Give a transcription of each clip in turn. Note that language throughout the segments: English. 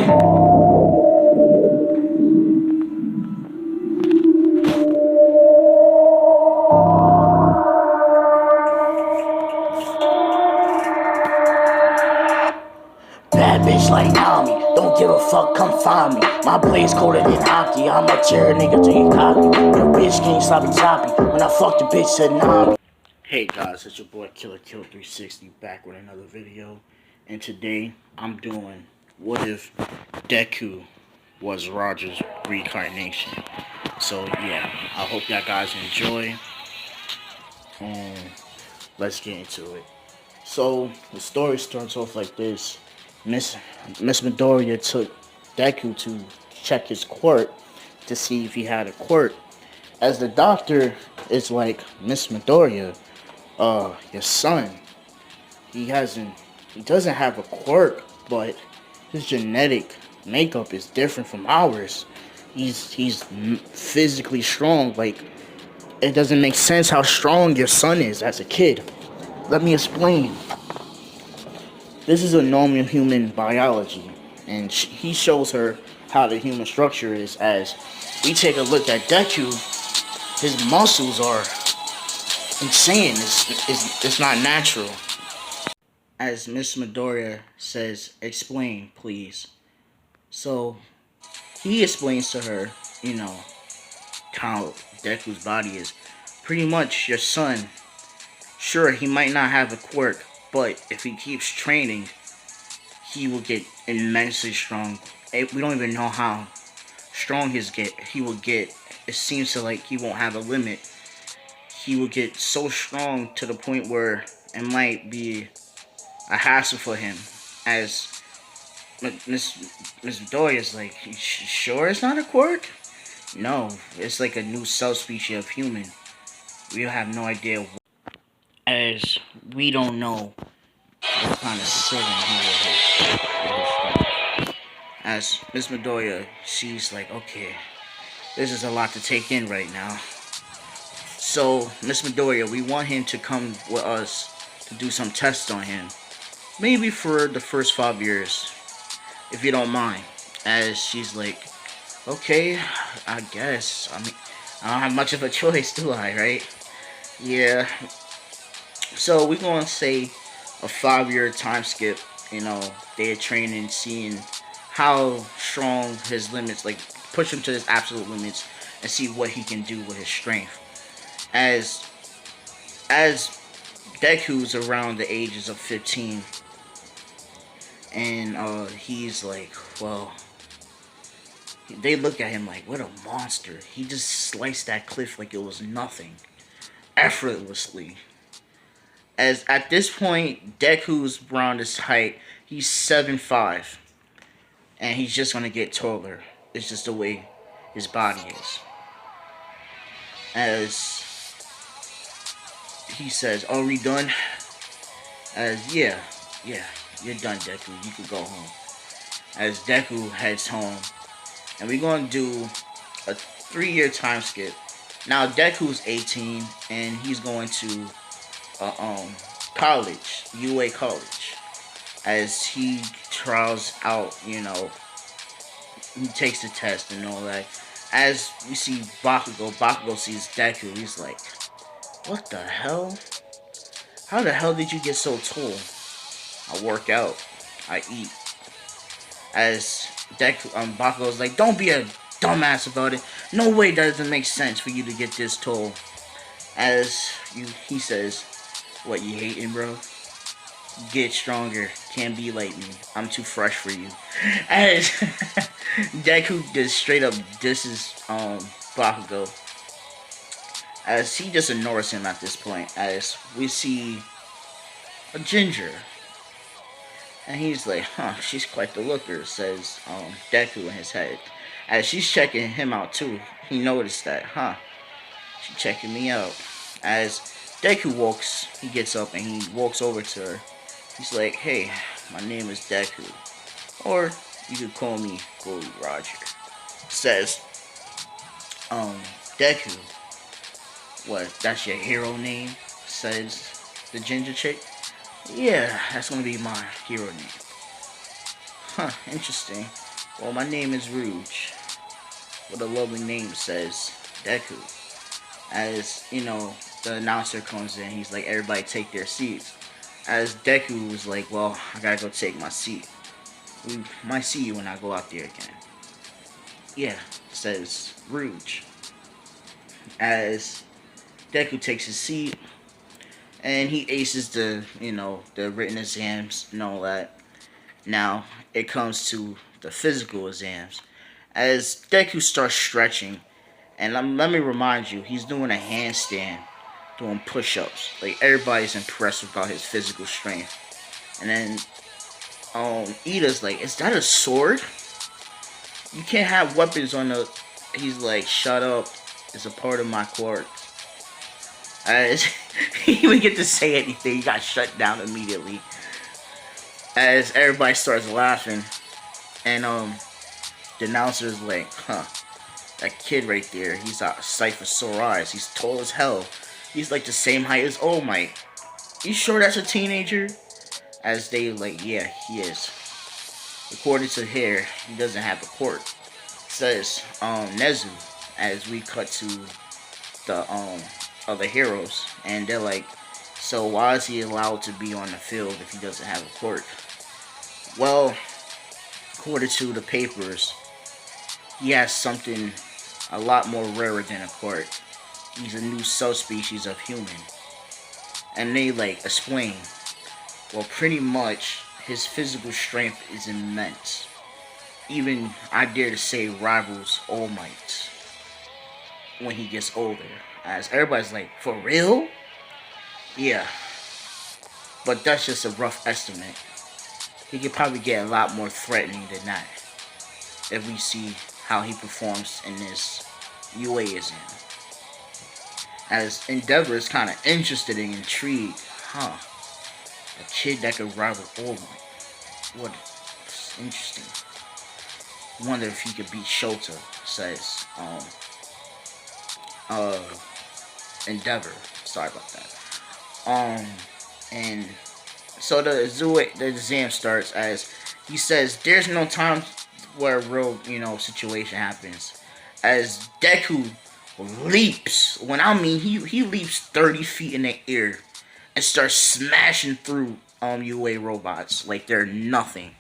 Bad bitch like Nami, don't give a fuck, come find me. My blade's colder than hockey, I'ma tear a nigga till you copy. Your bitch can't sloppy toppy, when I fuck the bitch said Nami. Hey guys, it's your boy Killer 360 back with another video. And today, I'm doing what if Deku was Roger's reincarnation. So yeah, I hope y'all guys enjoy. And let's get into it. So the story starts off like this. Miss Midoriya took Deku to check his quirk to see if he had a quirk. As the doctor is like, Miss Midoriya, your son, he doesn't have a quirk, but his genetic makeup is different from ours. He's physically strong. Like, it doesn't make sense how strong your son is as a kid. Let me explain. This is a normal human biology, and he shows her how the human structure is. As we take a look at Deku, his muscles are insane. It's not natural. As Miss Midoriya says, explain, please. So he explains to her, how Deku's body is. Pretty much your son, sure, he might not have a quirk, but if he keeps training, he will get immensely strong. We don't even know how strong he will get. It seems to like he won't have a limit. He will get so strong to the point where it might be a hassle for him. As Miss Midoriya is like, sure it's not a quirk? No, it's like a new subspecies of human. We have no idea. As we don't know what kind of serum he will have. As Miss Midoriya, she's like, okay, this is a lot to take in right now. So, Miss Midoriya, we want him to come with us to do some tests on him. Maybe for the first 5 years, if you don't mind. As she's like, okay, I guess. I mean, I don't have much of a choice, do I, right? Yeah. So, we're going to say a 5-year time skip. They're training, seeing how strong his limits, like, push him to his absolute limits and see what he can do with his strength. As Deku's around the ages of 15, and he's like, well, they look at him like, what a monster. He just sliced that cliff like it was nothing, effortlessly. As at this point, Deku's around his height. He's 7'5", and he's just gonna get taller. It's just the way his body is. As he says, are we done? As yeah, you're done, Deku. You can go home. As Deku heads home, and we're gonna do a 3-year time skip. Now Deku's 18, and he's going to college, UA college. As he trials out, he takes the test and all that. As we see Bakugo sees Deku. He's like, what the hell? How the hell did you get so tall? I work out. I eat. As Bakugo's like, don't be a dumbass about it. No way that doesn't make sense for you to get this tall. He says, what, you hating, bro? Get stronger. Can't be like me. I'm too fresh for you. As Deku just straight up disses Bakugo. As he just ignores him at this point. As we see a ginger. And he's like, she's quite the looker, says Deku in his head. As she's checking him out too. He noticed that, she's checking me out. As Deku he gets up and he walks over to her. He's like, hey, my name is Deku. Or you could call me Goldie Roger. Says, Deku, what, that's your hero name? Says the ginger chick. Yeah, that's gonna be my hero name. Interesting. Well, my name is Rouge. What a lovely name says, Deku. As, you know, the announcer comes in, he's like, everybody take their seats. As Deku was like, well, I gotta go take my seat. We might see you when I go out there again. Yeah, says Rouge. As Deku takes his seat, and he aces the written exams and all that. Now, it comes to the physical exams. As Deku starts stretching, and let me remind you, he's doing a handstand, doing push-ups. Like, everybody's impressed about his physical strength. And then, Ida's like, is that a sword? You can't have weapons on the... He's like, shut up. It's a part of my quirk. As he didn't even get to say anything, he got shut down immediately. As everybody starts laughing. And, the announcer's like, huh. That kid right there, he's a sight for sore eyes. He's tall as hell. He's like the same height as All Might. You sure that's a teenager? As they like, yeah, he is. According to here, he doesn't have a quirk. It says, Nezu, as we cut to the, other heroes. And they're like, so why is he allowed to be on the field if he doesn't have a quirk? Well, according to the papers, he has something a lot more rarer than a quirk. He's a new subspecies of human. And they like explain, well, pretty much his physical strength is immense. Even, I dare to say, rivals All Might when he gets older. As everybody's like, for real? Yeah. But that's just a rough estimate. He could probably get a lot more threatening than that if we see how he performs in this UA exam. As Endeavor is kind of interested and intrigued. Huh. A kid that could rival All Might. What? Interesting. Wonder if he could beat Shota, says, Endeavor. Sorry about that. And so the exam starts as he says, there's no time where a real, situation happens. As Deku leaps, when I mean he leaps 30 feet in the air and starts smashing through UA robots like they're nothing.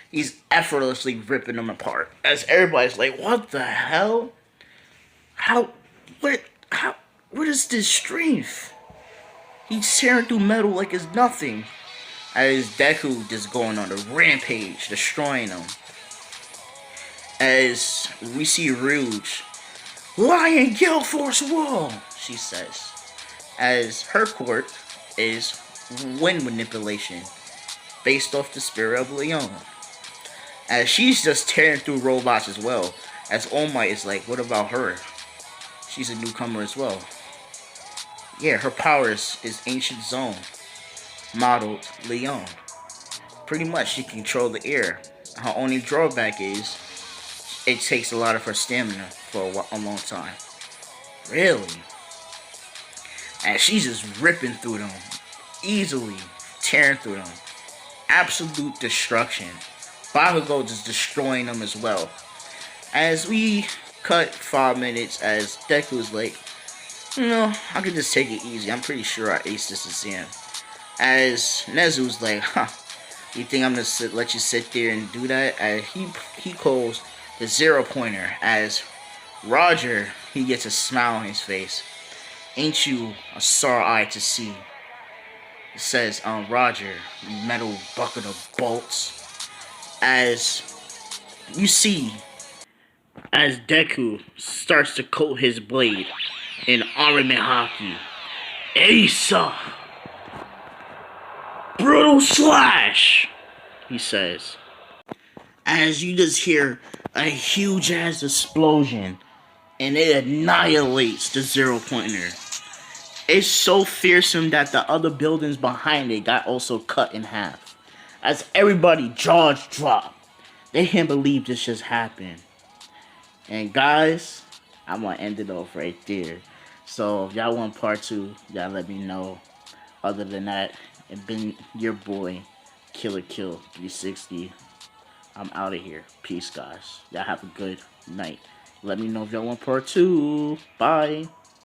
He's effortlessly ripping them apart. As everybody's like, what the hell? What is this strength? He's tearing through metal like it's nothing. As Deku just going on a rampage, destroying them. As we see Rouge, Lion Gale Force Wall, she says. As her quirk is wind manipulation, based off the spirit of Leon. As she's just tearing through robots as well. As All Might is like, what about her? She's a newcomer as well. Yeah, her power is Ancient Zone, modeled Leon. Pretty much she can control the air. Her only drawback is it takes a lot of her stamina for a long time. Really? And she's just ripping through them. Easily tearing through them. Absolute destruction. Bakugo just destroying them as well. As we cut 5 minutes, as Deku's like, I could just take it easy. I'm pretty sure I aced this exam. As Nezu's like, you think I'm gonna let you sit there and do that? As he calls the 0-pointer. As Roger, he gets a smile on his face. Ain't you a sore eye to see? It says, Roger, metal bucket of bolts. As you see, as Deku starts to coat his blade in armament hockey. Asa! Brutal slash! He says. As you just hear a huge ass explosion and it annihilates the 0-pointer. It's so fearsome that the other buildings behind it got also cut in half. As everybody jaws drop. They can't believe this just happened. And guys, I'm gonna end it off right there. So if y'all want part 2, y'all let me know. Other than that, it's been your boy, Killer Kill 360. I'm out of here. Peace, guys. Y'all have a good night. Let me know if y'all want part 2. Bye.